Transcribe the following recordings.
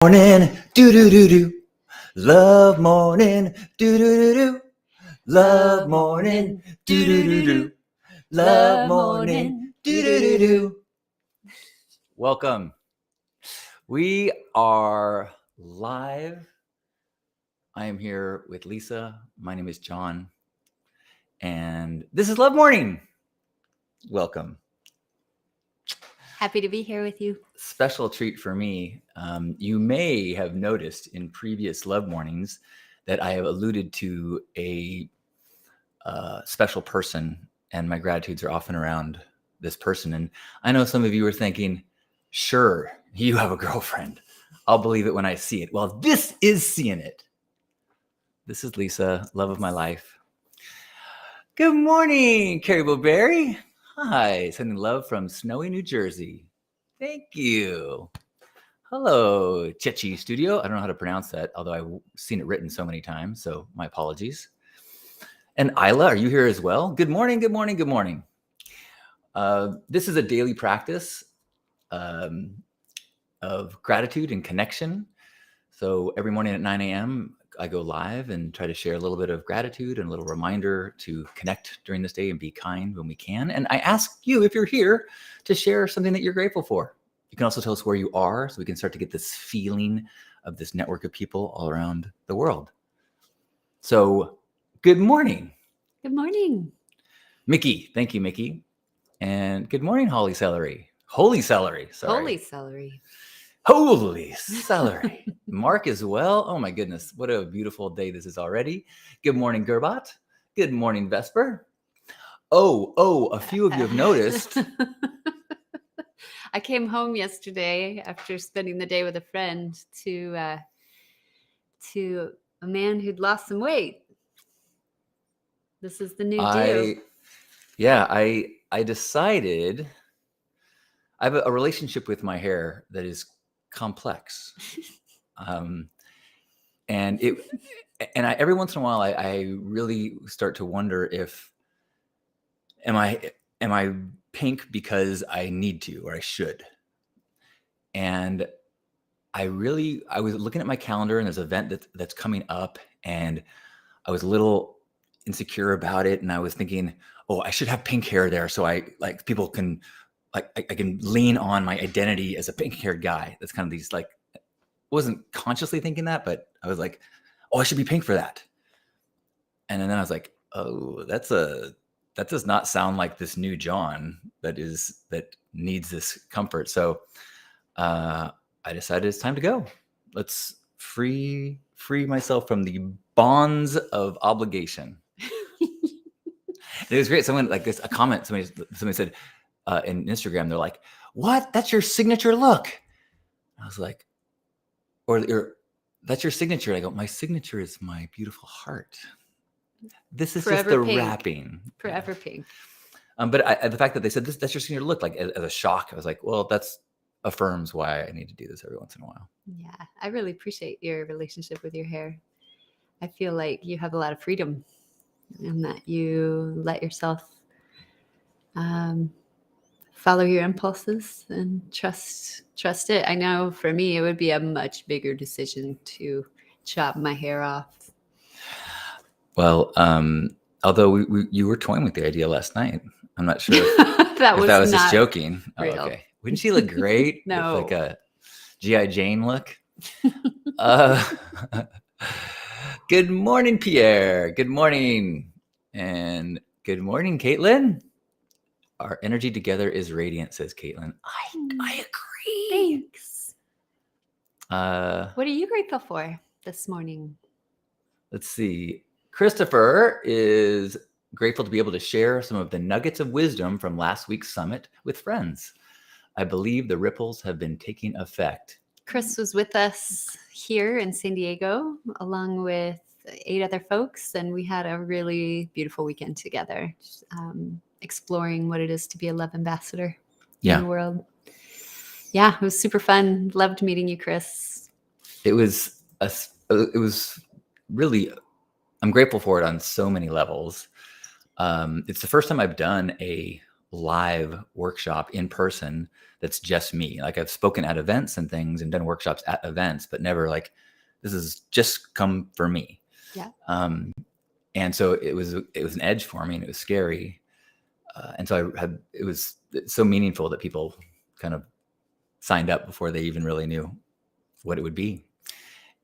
Morning, do do do do. Love morning, do do do do. Love morning, do do do do. Love morning, do do do do. Welcome. We are live. I am here with Lisa. My name is John, and this is Love Morning. Welcome. Happy to be here with you. Special treat for me. You may have noticed in previous Love Mornings that I have alluded to a special person, and my gratitudes are often around this person. And I know some of you are thinking, sure, you have a girlfriend. I'll believe it when I see it. Well, this is seeing it. This is Lisa, love of my life. Good morning, Carrie Berry. Hi, sending love from snowy New Jersey. Thank you. Hello, Chechi Studio. I don't know how to pronounce that, although I've seen it written so many times, so my apologies. And Isla, are you here as well? Good morning, good morning, good morning. This is a daily practice of gratitude and connection. So every morning at 9 a.m., I go live and try to share a little bit of gratitude and a little reminder to connect during this day and be kind when we can. And I ask you, if you're here, to share something that you're grateful for. You can also tell us where you are so we can start to get this feeling of this network of people all around the world. So good morning. Good morning. Mickey. Thank you, Mickey. And good morning, Holly Celery. Holy Celery. Sorry. Holy celery. Holy celery. Mark as well. Oh my goodness. What a beautiful day this is already. Good morning, Gerbot. Good morning, Vesper. Oh, a few of you have noticed. I came home yesterday after spending the day with a friend to a man who'd lost some weight. This is the new do. I decided I have a relationship with my hair that is complex. And every once in a while I really start to wonder if am I pink because I need to or I should. And I was looking at my calendar and there's an event that's coming up and I was a little insecure about it. And I was thinking, oh, I should have pink hair there. So people can I can lean on my identity as a pink haired guy. That's kind of these I wasn't consciously thinking that, but I was like, oh, I should be pink for that. And then I was like, oh, that does not sound like this new John that needs this comfort. So I decided it's time to go. Let's free myself from the bonds of obligation. It was great. Someone a comment. Somebody said in Instagram, they're like, "What? That's your signature look." I was like, or that's your signature. I go, my signature is my beautiful heart. This is Forever just the pink. wrapping. Forever pink. But the fact that they said that's your signature look, as a shock, I was like, well, that's affirms why I need to do this every once in a while. Yeah, I really appreciate your relationship with your hair. I feel like you have a lot of freedom and that you let yourself follow your impulses and trust it. I know for me, it would be a much bigger decision to chop my hair off. Well, although you were toying with the idea last night, I'm not sure if that was just joking. Real. Oh, okay. Wouldn't she look great? No. With a G.I. Jane look. Good morning, Pierre. Good morning. And good morning, Caitlin. Our energy together is radiant, says Caitlin. I agree. Thanks. What are you grateful for this morning? Let's see. Christopher is grateful to be able to share some of the nuggets of wisdom from last week's summit with friends. I believe the ripples have been taking effect. Chris was with us here in San Diego, along with 8 other folks, and we had a really beautiful weekend together, exploring what it is to be a love ambassador in the world. Yeah, it was super fun. Loved meeting you, Chris. It was really, I'm grateful for it on so many levels. It's the first time I've done a live workshop in person that's just me. Like I've spoken at events and things and done workshops at events, but never like, this is just come for me. Yeah. And so it was an edge for me, and it was scary. And so it was so meaningful that people kind of signed up before they even really knew what it would be.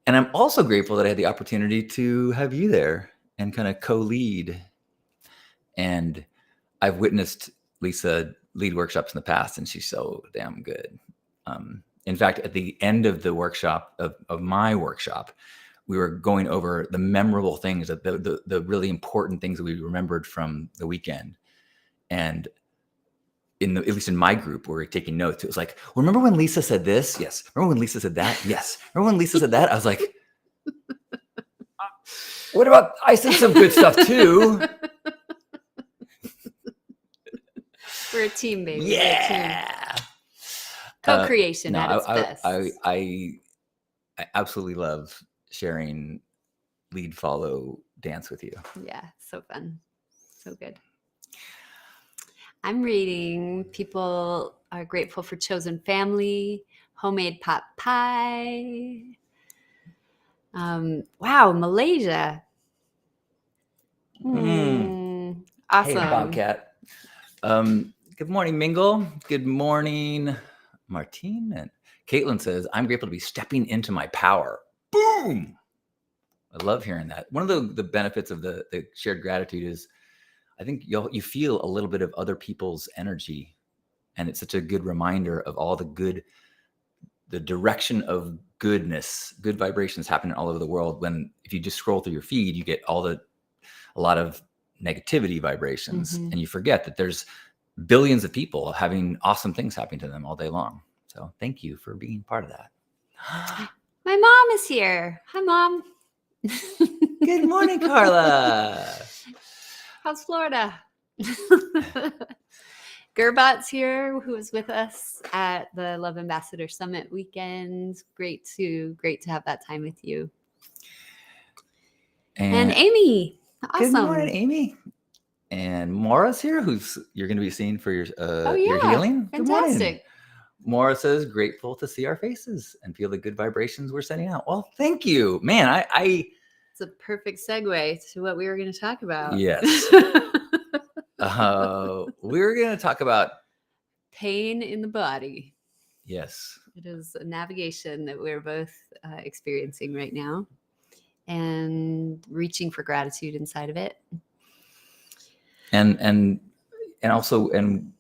And I'm also grateful that I had the opportunity to have you there and kind of co-lead. And I've witnessed Lisa lead workshops in the past, and she's so damn good. In fact, at the end of the workshop, of my workshop, we were going over the memorable things, the really important things that we remembered from the weekend. And at least in my group, where we're taking notes, it was like, remember when Lisa said this? Yes. Remember when Lisa said that? Yes. Remember when Lisa said that? I was like, what about, I said some good stuff too. We're a team, baby. Yeah. Co-creation at its best. I absolutely love sharing lead, follow, dance with you. Yeah, so fun. So good. I'm reading People Are Grateful for Chosen Family, Homemade Pot Pie. Wow, Malaysia. Awesome. Hey, Bobcat. Good morning, Mingle. Good morning, Martine. And Caitlin says, I'm grateful to be stepping into my power. Boom. I love hearing that. One of the benefits of the shared gratitude is I think you feel a little bit of other people's energy. And it's such a good reminder of all the direction of goodness, good vibrations happening all over the world. When if you just scroll through your feed, you get a lot of negativity vibrations, and you forget that there's billions of people having awesome things happening to them all day long. So thank you for being part of that. My mom is here. Hi, Mom. Good morning, Carla. How's Florida? Gerbot's here, who was with us at the Love Ambassador Summit weekend. Great to have that time with you. And Amy. Awesome. Good morning, Amy. And Maura's here, you're going to be seeing for your healing. Fantastic. Good morning. Maura says, grateful to see our faces and feel the good vibrations we're sending out. Well, thank you, man. It's a perfect segue to what we were going to talk about. Yes. We're going to talk about pain in the body. Yes. It is a navigation that we're both experiencing right now, and reaching for gratitude inside of it. And also in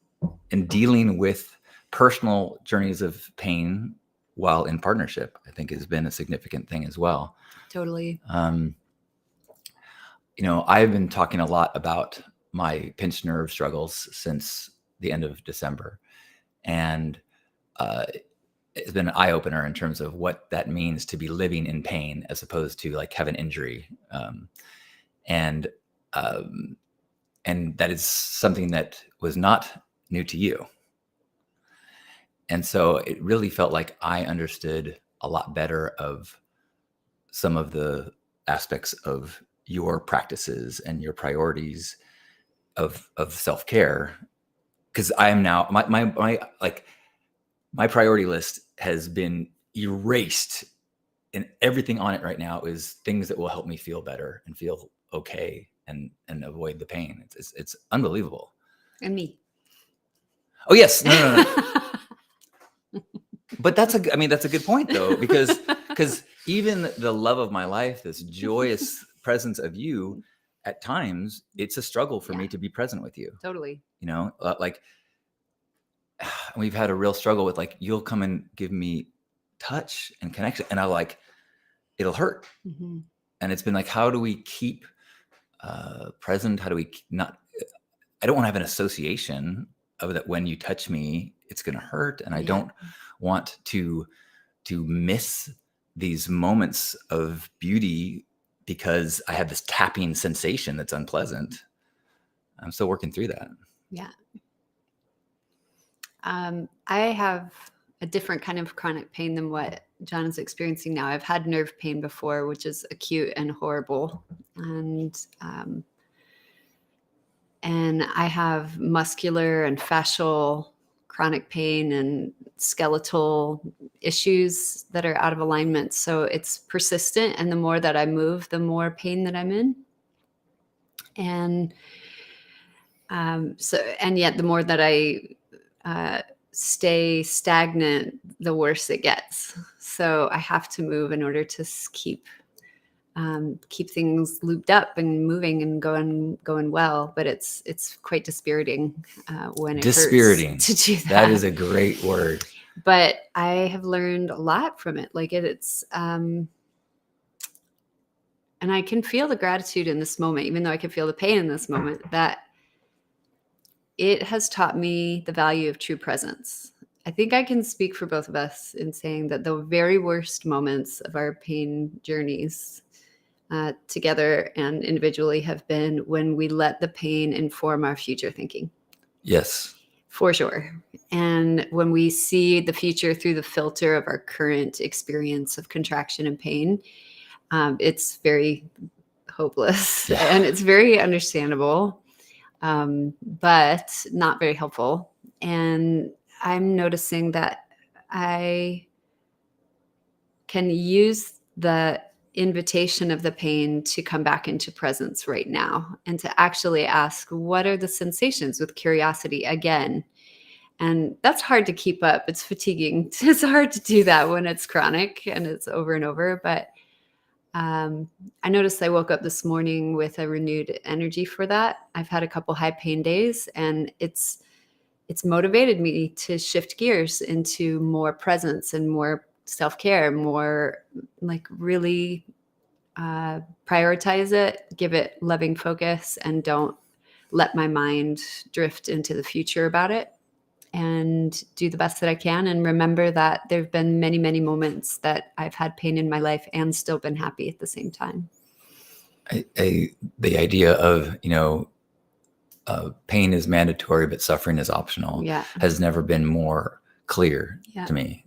dealing with personal journeys of pain while in partnership, I think has been a significant thing as well. Totally. I've been talking a lot about my pinched nerve struggles since the end of December. And it's been an eye opener in terms of what that means to be living in pain as opposed to like have an injury. And that is something that was not new to you. And so it really felt like I understood a lot better of some of the aspects of your practices and your priorities of self-care. Because I am now my priority list has been erased, and everything on it right now is things that will help me feel better and feel okay and avoid the pain. It's unbelievable. And me. Oh yes, no. But that's a good point though, because even the love of my life, this joyous presence of you, at times it's a struggle for me to be present with you. Totally. Like we've had a real struggle with like, you'll come and give me touch and connection, and it'll hurt. Mm-hmm. And it's been like, how do we keep present? How do we not? I don't want to have an association of that when you touch me, it's going to hurt, and I don't want to miss these moments of beauty because I have this tapping sensation that's unpleasant. I'm still working through that. Yeah. I have a different kind of chronic pain than what John is experiencing now. I've had nerve pain before, which is acute and horrible. And And I have muscular and fascial chronic pain and skeletal issues that are out of alignment. So it's persistent. And the more that I move, the more pain that I'm in. And and yet the more that I stay stagnant, the worse it gets. So I have to move in order to keep things looped up and moving and going well. But it's quite dispiriting when it Dispiriting. hurts to do that. That is a great word. But I have learned a lot from it. Like it's and I can feel the gratitude in this moment, even though I can feel the pain in this moment, that it has taught me the value of true presence. I think I can speak for both of us in saying that the very worst moments of our pain journeys together and individually have been when we let the pain inform our future thinking. Yes. For sure. And when we see the future through the filter of our current experience of contraction and pain, it's very hopeless and it's very understandable, but not very helpful. And I'm noticing that I can use the invitation of the pain to come back into presence right now and to actually ask, what are the sensations, with curiosity again? And that's hard to keep up. It's fatiguing. It's hard to do that when it's chronic and it's over and over. But I noticed I woke up this morning with a renewed energy for that. I've had a couple high pain days, and it's motivated me to shift gears into more presence and more self-care, more like really prioritize it, give it loving focus, and don't let my mind drift into the future about it, and do the best that I can. And remember that there've been many, many moments that I've had pain in my life and still been happy at the same time. The idea of, pain is mandatory, but suffering is optional has never been more clear to me.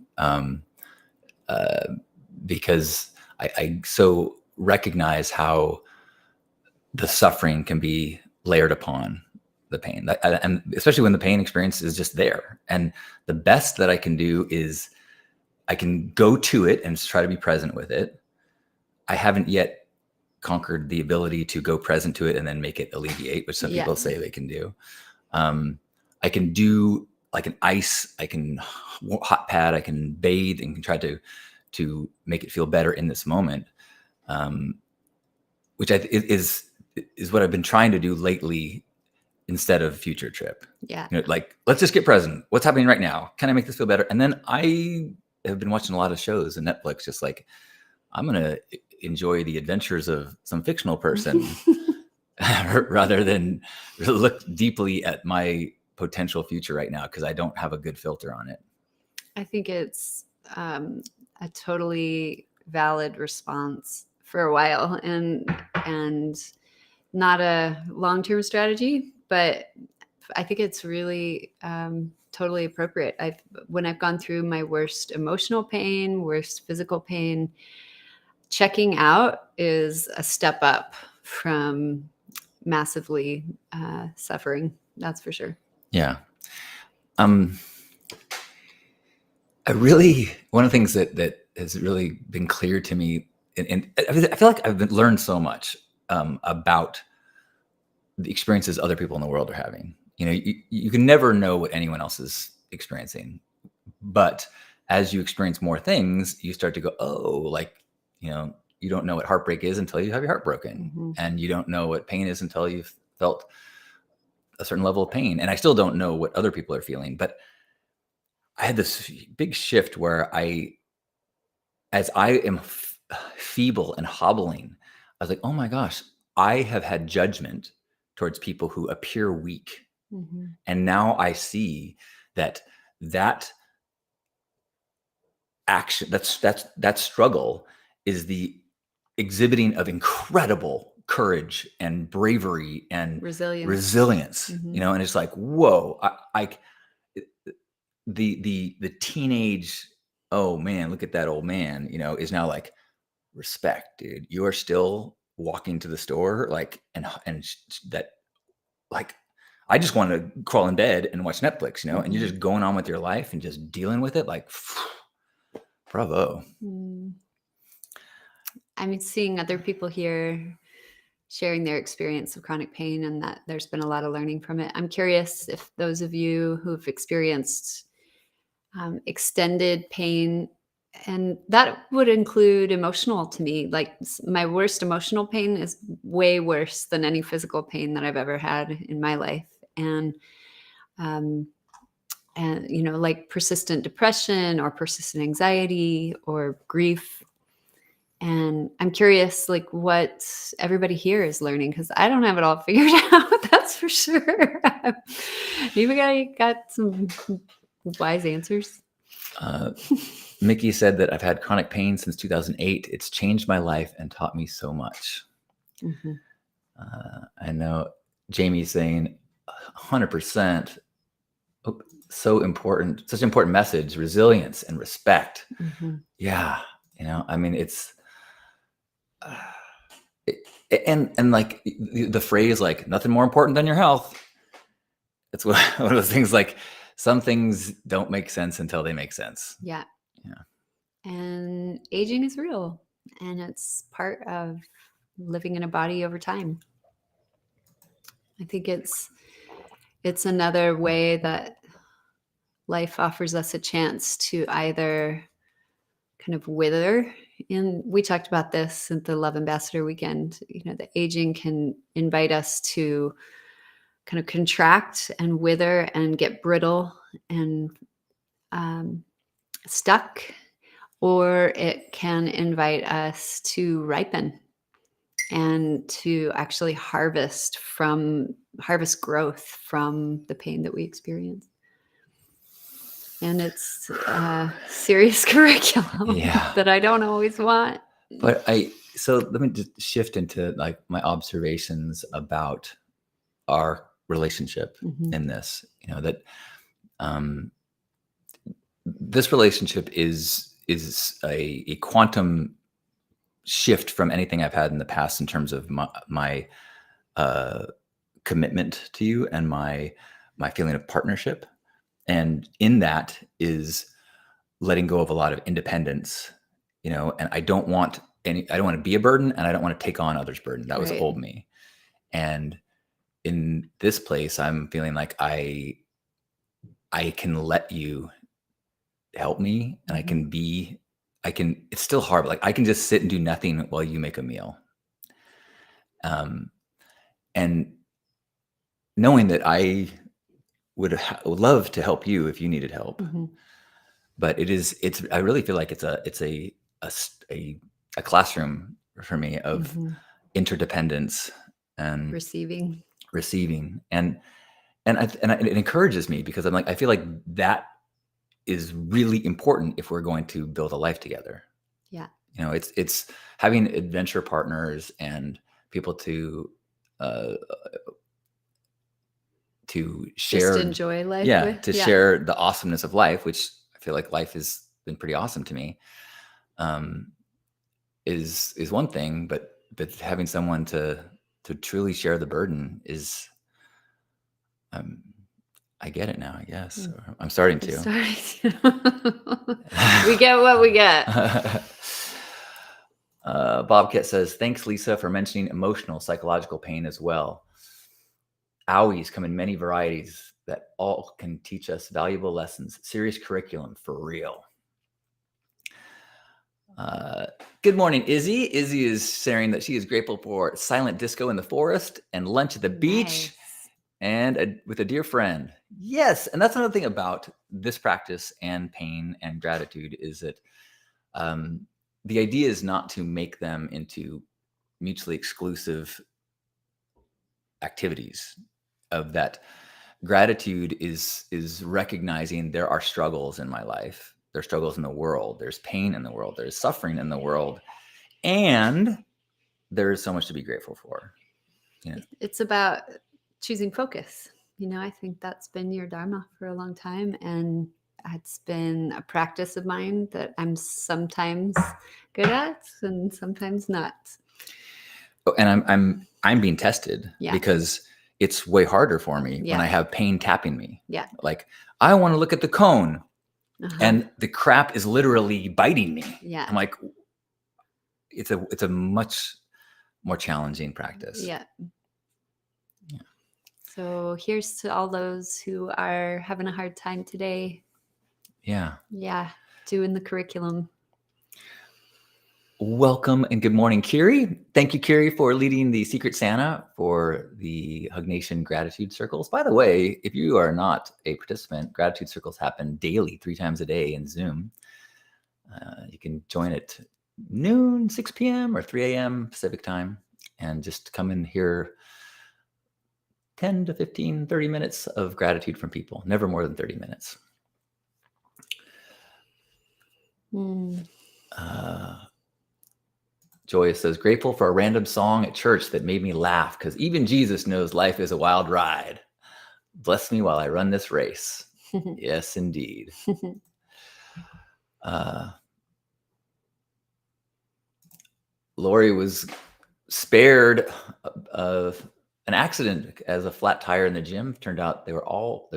Because I so recognize how the suffering can be layered upon the pain, and especially when the pain experience is just there. And the best that I can do is I can go to it and try to be present with it. I haven't yet conquered the ability to go present to it and then make it alleviate, which some people say they can do. I can do like an ice, I can hot pad, I can bathe and can try to make it feel better in this moment, which is what I've been trying to do lately instead of future trip. Like, let's just get present. What's happening right now? Can I make this feel better? And then I have been watching a lot of shows and Netflix, just like, I'm going to enjoy the adventures of some fictional person rather than look deeply at my potential future right now, because I don't have a good filter on it. I think it's a totally valid response for a while, and not a long-term strategy, but I think it's really totally appropriate. When I've gone through my worst emotional pain, worst physical pain, checking out is a step up from massively suffering. That's for sure. Yeah. One of the things that has really been clear to me, and I feel like I've learned so much about the experiences other people in the world are having. You can never know what anyone else is experiencing, but as you experience more things, you start to go, oh, like, you don't know what heartbreak is until you have your heart broken. Mm-hmm. And you don't know what pain is until you've felt a certain level of pain. And I still don't know what other people are feeling, but I had this big shift where as I am feeble and hobbling, I was like, oh my gosh, I have had judgment towards people who appear weak. Mm-hmm. And now I see that action, that struggle is the exhibiting of incredible courage and bravery and resilience. Mm-hmm. And it's like, whoa, the teenage, oh man, look at that old man, is now like, respect, dude. You are still walking to the store, like, and that, like, I just want to crawl in bed and watch Netflix, you know, and you're Mhm. just going on with your life and just dealing with it. Like, bravo. Mm. I mean, seeing other people here sharing their experience of chronic pain and that there's been a lot of learning from it. I'm curious if those of you who've experienced extended pain, and that would include emotional to me. Like my worst emotional pain is way worse than any physical pain that I've ever had in my life. Um, and like persistent depression or persistent anxiety or grief. And I'm curious, like, what everybody here is learning, because I don't have it all figured out. That's for sure. You got some wise answers. Mickey said that I've had chronic pain since 2008. It's changed my life and taught me so much. Mm-hmm. I know Jamie's saying 100%. So important, such an important message, resilience and respect. Mm-hmm. Yeah. I mean, it's, and like the phrase, like nothing more important than your health. It's one of those things, like some things don't make sense until they make sense. Yeah. Yeah. And aging is real, and it's part of living in a body over time. I think it's another way that life offers us a chance to either kind of wither. And we talked about this at the Love Ambassador weekend. The aging can invite us to kind of contract and wither and get brittle and stuck, or it can invite us to ripen and to actually harvest growth from the pain that we experience. And it's a serious curriculum that I don't always want. But so let me just shift into like my observations about our relationship in this, that this relationship is a quantum shift from anything I've had in the past in terms of my commitment to you and my feeling of partnership. And in that is letting go of a lot of independence, and I don't want to be a burden, and I don't want to take on others' burden. That was old me. And in this place, I'm feeling like I can let you help me, and it's still hard, but like I can just sit and do nothing while you make a meal. And knowing that I would love to help you if you needed help. But I really feel like it's a classroom for me of interdependence and receiving. And it encourages me, because I'm like, I feel like that is really important if we're going to build a life together. Yeah. It's having adventure partners and people to share, just enjoy life. Share the awesomeness of life, which I feel like life has been pretty awesome to me. Is one thing, but having someone to truly share the burden is, I get it now, I guess. I'm starting to. We get what we get. Bobcat says, thanks, Lisa, for mentioning emotional, psychological pain as well. Owies come in many varieties that all can teach us valuable lessons. Serious curriculum for real. Good morning, Izzy. Izzy is sharing that she is grateful for silent disco in the forest and lunch at the beach and with a dear friend. Yes. And that's another thing about this practice and pain and gratitude is that the idea is not to make them into mutually exclusive activities. Of that, gratitude is recognizing there are struggles in my life. There's struggles in the world. There's pain in the world. There's suffering in the world. And there is so much to be grateful for. It's about choosing focus. I think that's been your dharma for a long time. And it's been a practice of mine that I'm sometimes good at and sometimes not. And I'm being tested because it's way harder for me when Yeah. I have pain tapping me. Yeah. Like, I want to look at the cone, Uh-huh. and the crap is literally biting me. Yeah. I'm like, it's a much more challenging practice. Yeah. Yeah. So here's to all those who are having a hard time today. Yeah. Yeah. Doing the curriculum. Welcome and good morning, Kiri. Thank you, Kiri, for leading the Secret Santa for the Hug Nation Gratitude Circles. By the way, if you are not a participant, Gratitude Circles happen daily, 3 times a day in Zoom. You can join at noon, 6 p.m. or 3 a.m. Pacific time, and just come and hear 10 to 15, 30 minutes of gratitude from people, never more than 30 minutes. Joya says, grateful for a random song at church that made me laugh because even Jesus knows life is a wild ride. Bless me while I run this race. Yes, indeed. Lori was spared of an accident as a flat tire in the gym. Turned out they're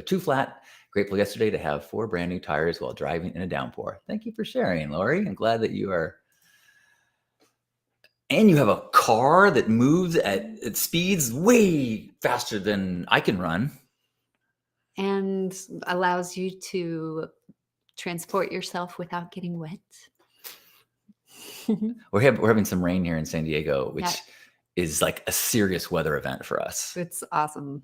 too flat. Grateful yesterday to have 4 brand new tires while driving in a downpour. Thank you for sharing, Lori. I'm glad that you are. And you have a car that moves at speeds way faster than I can run. And allows you to transport yourself without getting wet. We're having some rain here in San Diego, which is like a serious weather event for us. It's awesome.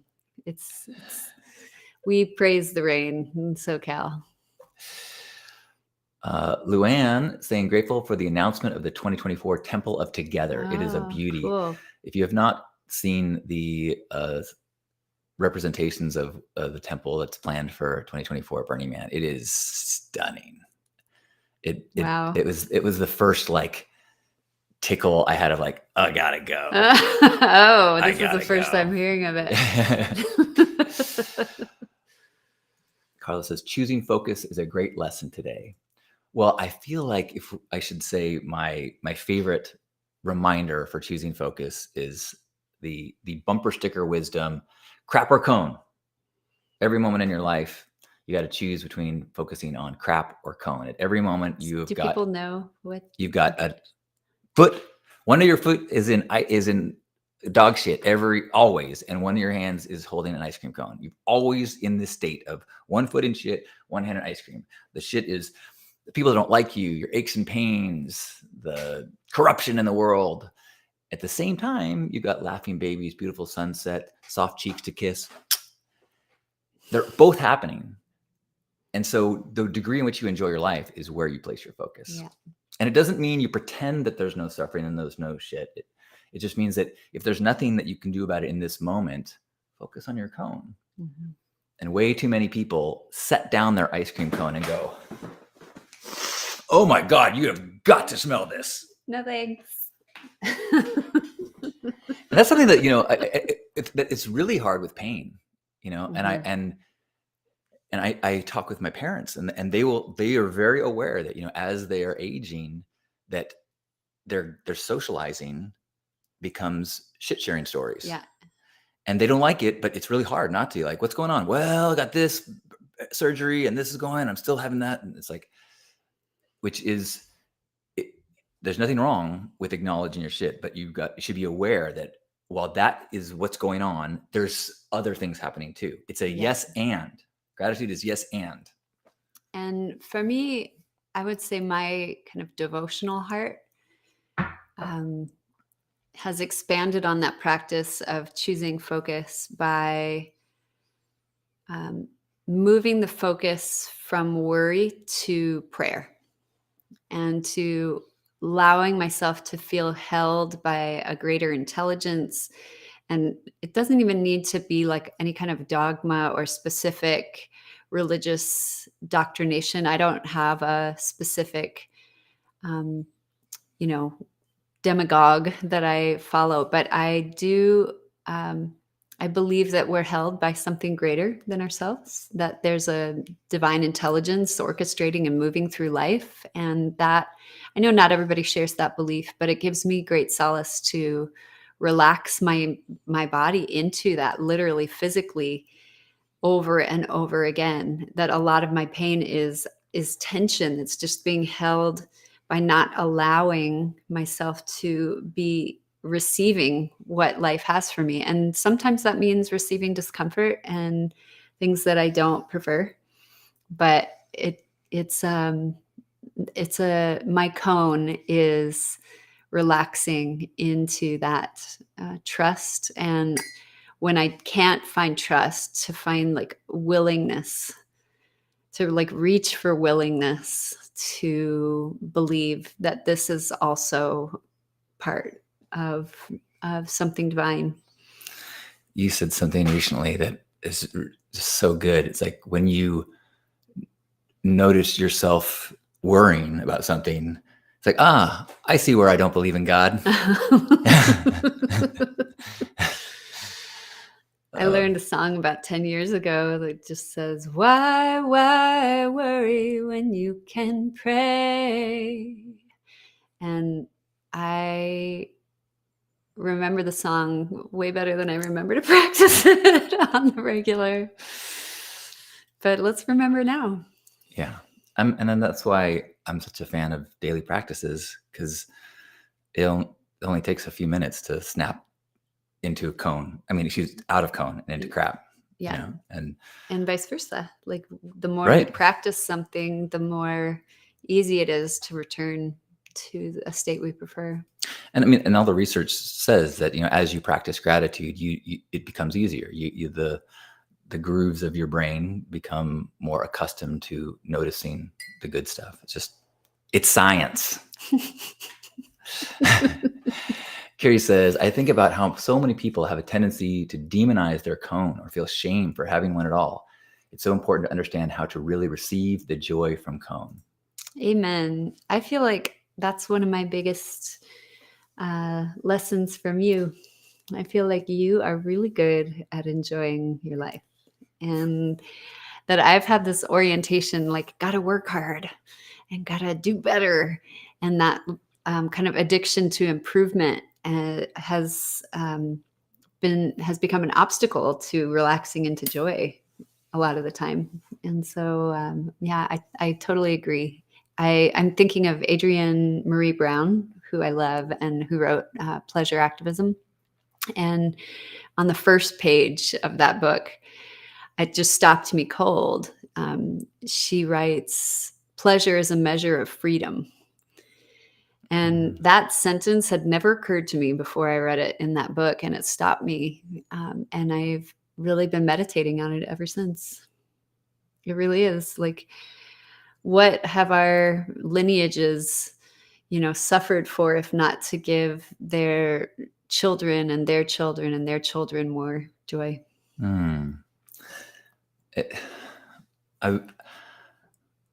We praise the rain in SoCal. Luann saying grateful for the announcement of the 2024 Temple of Together. It is a beauty. Cool. If you have not seen the representations of the temple that's planned for 2024 at Burning Man, it is stunning. Wow. It was the first like tickle I had of like, oh, I gotta go. This is the first time hearing of it. Carla says choosing focus is a great lesson today. Well, I feel like if I should say my favorite reminder for choosing focus is the bumper sticker wisdom, crap or cone. Every moment in your life, you got to choose between focusing on crap or cone. At every moment, Do people know what you've got a foot. One of your foot is in dog shit always, and one of your hands is holding an ice cream cone. You're always in this state of one foot in shit, one hand in ice cream. The shit is the people that don't like you, your aches and pains, the corruption in the world. At the same time, you've got laughing babies, beautiful sunset, soft cheeks to kiss. They're both happening. And so the degree in which you enjoy your life is where you place your focus. Yeah. And it doesn't mean you pretend that there's no suffering and there's no shit. It just means that if there's nothing that you can do about it in this moment, focus on your cone. Mm-hmm. And way too many people set down their ice cream cone and go, oh my God, you have got to smell this. No thanks. And that's something that, it's really hard with pain, mm-hmm. and I talk with my parents and they are very aware that, as they are aging, that their socializing becomes shit sharing stories. Yeah. And they don't like it, but it's really hard not to. Like, what's going on? Well, I got this surgery and this is going, I'm still having that. And it's like, there's nothing wrong with acknowledging your shit, but you should be aware that while that is what's going on, there's other things happening too. It's a yes and. Gratitude is yes and. And for me, I would say my kind of devotional heart has expanded on that practice of choosing focus by moving the focus from worry to prayer and to allowing myself to feel held by a greater intelligence. And it doesn't even need to be like any kind of dogma or specific religious doctrination. I don't have a specific, demagogue that I follow, but I do, I believe that we're held by something greater than ourselves, that there's a divine intelligence orchestrating and moving through life. And that, I know not everybody shares that belief, but it gives me great solace to relax my body into that, literally physically, over and over again, that a lot of my pain is tension. It's just being held by not allowing myself to be receiving what life has for me. And sometimes that means receiving discomfort and things that I don't prefer. But it's my cone is relaxing into that trust. And when I can't find trust, to find like willingness, to like reach for willingness to believe that this is also part of something divine. You said something recently that is just so good. It's like when you notice yourself worrying about something, it's like, I see where I don't believe in God. I learned a song about 10 years ago that just says, why worry when you can pray? And I remember the song way better than I remember to practice it on the regular. But let's remember now. Yeah. And then that's why I'm such a fan of daily practices, because it only takes a few minutes to snap into a cone. I mean, she's out of cone and into crap. Yeah. You know? And vice versa. Like the more Right. we practice something, the more easy it is to return to a state we prefer. And I mean, and all the research says that, as you practice gratitude, it becomes easier. The grooves of your brain become more accustomed to noticing the good stuff. It's science. Carrie says, I think about how so many people have a tendency to demonize their cone or feel shame for having one at all. It's so important to understand how to really receive the joy from cone. Amen. I feel like that's one of my biggest lessons from you. I feel like you are really good at enjoying your life, and that I've had this orientation, like, gotta work hard and gotta do better. And that kind of addiction to improvement has become an obstacle to relaxing into joy a lot of the time. And so, I totally agree. I'm thinking of Adrienne Marie Brown, who I love and who wrote Pleasure Activism. And on the first page of that book, it just stopped me cold. She writes, pleasure is a measure of freedom. And that sentence had never occurred to me before I read it in that book, and it stopped me. And I've really been meditating on it ever since. It really is like, what have our lineages, suffered for, if not to give their children and their children and their children more joy? I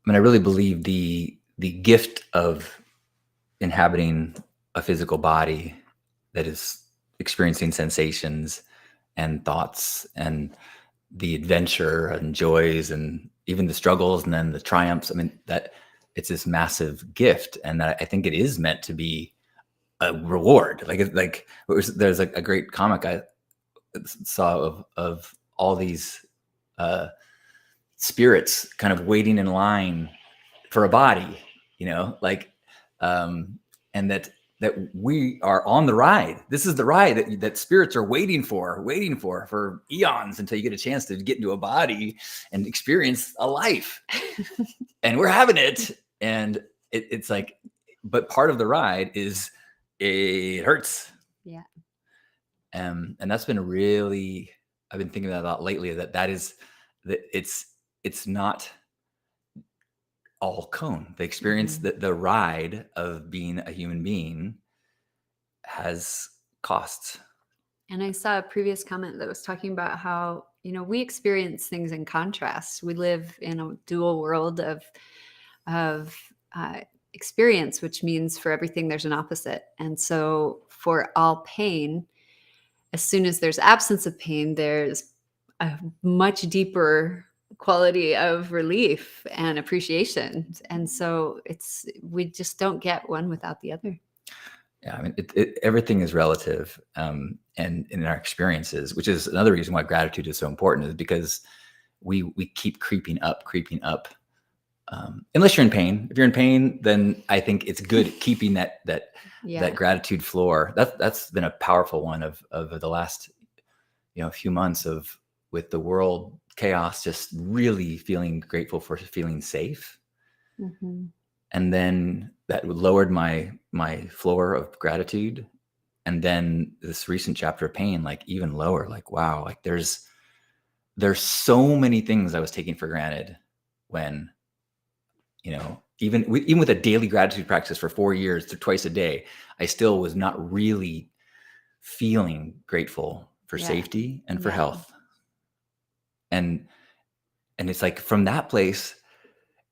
really believe the gift of inhabiting a physical body that is experiencing sensations and thoughts and the adventure and joys and even the struggles and then the triumphs. I mean, that it's this massive gift, and that I think it is meant to be a reward. There's a great comic I saw of all these spirits kind of waiting in line for a body, and that we are on the ride. This is the ride that spirits are waiting for eons, until you get a chance to get into a body and experience a life. And we're having it. And it's like, but part of the ride is it hurts. Yeah. And that's been really, I've been thinking about that a lot lately, that it's not all cone. The experience, the ride of being a human being has costs. And I saw a previous comment that was talking about how, we experience things in contrast. We live in a dual world of experience, which means for everything there's an opposite. And so for all pain, as soon as there's absence of pain, there's a much deeper quality of relief and appreciation. And so we just don't get one without the other. Yeah, I mean, everything is relative, and in our experiences, which is another reason why gratitude is so important, is because we keep creeping up. Unless you're in pain. If you're in pain, then I think it's good keeping that Yeah. gratitude floor. That's been a powerful one of the last few months of, with the world chaos, just really feeling grateful for feeling safe. Mm-hmm. And then that lowered my floor of gratitude. And then this recent chapter of pain, like even lower, like, wow, like there's so many things I was taking for granted when, even with a daily gratitude practice for 4 years to twice a day, I still was not really feeling grateful for safety and for health. And it's like, from that place,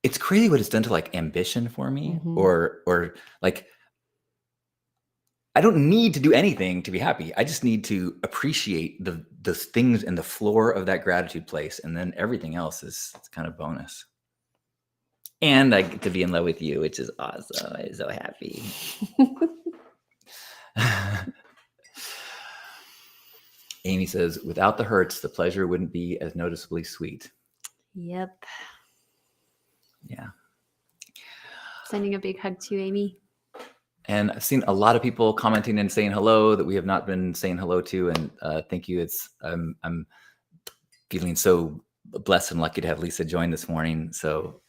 it's crazy what it's done to like ambition for me, Mm-hmm. or like, I don't need to do anything to be happy. I just need to appreciate the things in the floor of that gratitude place, and then everything else is kind of bonus. And I get to be in love with you, which is awesome. I'm so happy. Amy says, without the hurts, the pleasure wouldn't be as noticeably sweet. Yep. Yeah. Sending a big hug to you, Amy. And I've seen a lot of people commenting and saying hello that we have not been saying hello to. And thank you. I'm feeling so blessed and lucky to have Lisa join this morning. So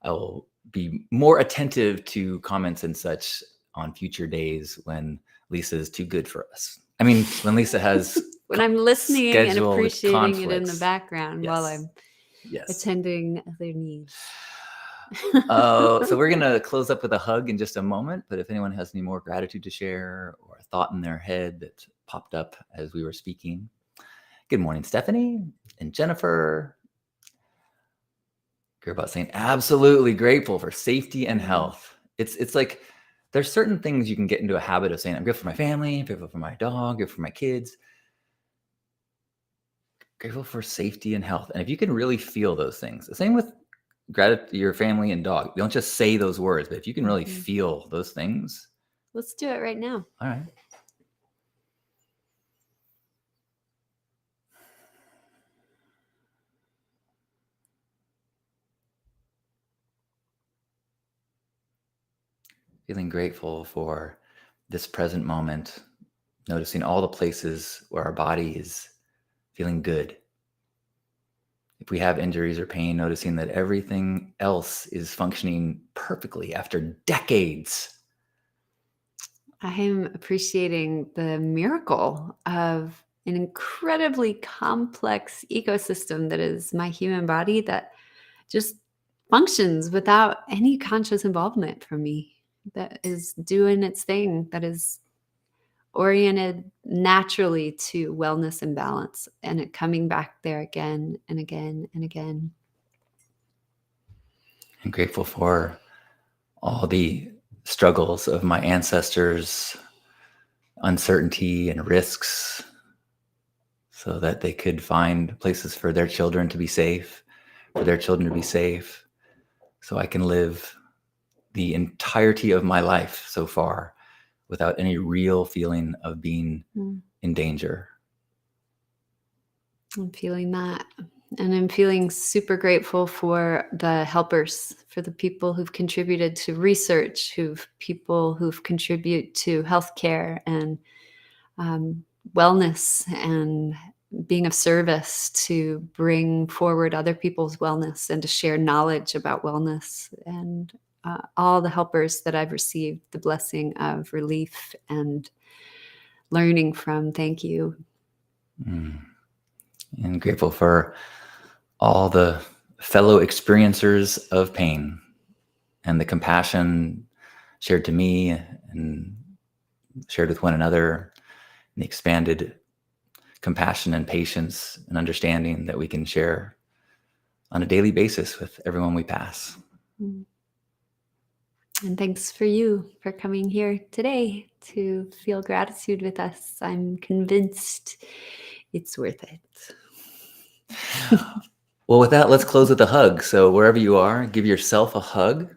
I'll be more attentive to comments and such on future days when Lisa is too good for us. I mean, when Lisa has when I'm listening and appreciating conflicts. it in the background while I'm attending other needs. So we're going to close up with a hug in just a moment. But if anyone has any more gratitude to share, or a thought in their head that popped up as we were speaking. Good morning, Stephanie and Jennifer. You're about saying absolutely grateful for safety and health. It's like there's certain things you can get into a habit of saying, I'm grateful for my family, I'm grateful for my dog, grateful for my kids. Grateful for safety and health. And if you can really feel those things, the same with gratitude, your family and dog. You don't just say those words, but if you can really feel those things. Let's do it right now. All right. Feeling grateful for this present moment, noticing all the places where our body is feeling good. If we have injuries or pain, noticing that everything else is functioning perfectly after decades. I am appreciating the miracle of an incredibly complex ecosystem that is my human body, that just functions without any conscious involvement from me, that is doing its thing, that is oriented naturally to wellness and balance, and it coming back there again and again and again. I'm grateful for all the struggles of my ancestors, uncertainty and risks, so that they could find places for their children to be safe, for their children to be safe, so I can live the entirety of my life so far without any real feeling of being in danger. I'm feeling that. And I'm feeling super grateful for the helpers, for the people who've contributed to research, people who've contributed to healthcare and wellness, and being of service to bring forward other people's wellness and to share knowledge about wellness, and all the helpers that I've received the blessing of relief and learning from. Thank you. And grateful for all the fellow experiencers of pain and the compassion shared to me and shared with one another, and the expanded compassion and patience and understanding that we can share on a daily basis with everyone we pass. And thanks for you for coming here today to feel gratitude with us. I'm convinced it's worth it. Well, with that, let's close with a hug. So wherever you are, give yourself a hug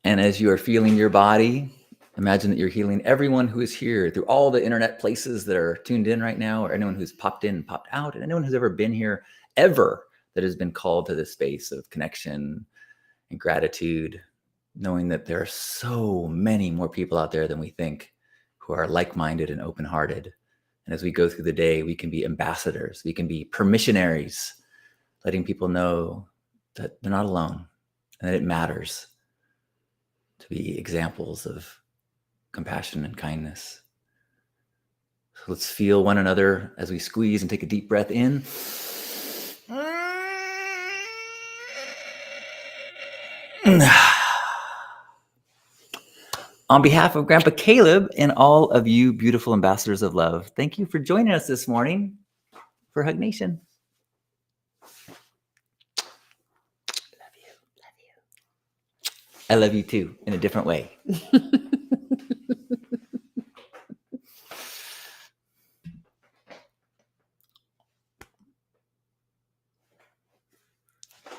And as you are feeling your body, imagine that you're healing everyone who is here through all the internet places that are tuned in right now, or anyone who's popped in and popped out, and anyone who's ever been here ever that has been called to this space of connection and gratitude, knowing that there are so many more people out there than we think who are like-minded and open-hearted. And as we go through the day, we can be ambassadors, we can be permissionaries, letting people know that they're not alone and that it matters to be examples of compassion and kindness. So let's feel one another as we squeeze and take a deep breath in. On behalf of Grandpa Caleb and all of you beautiful ambassadors of love, thank you for joining us this morning for Hug Nation. Love you. Love you. I love you too, in a different way.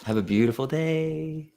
Have a beautiful day.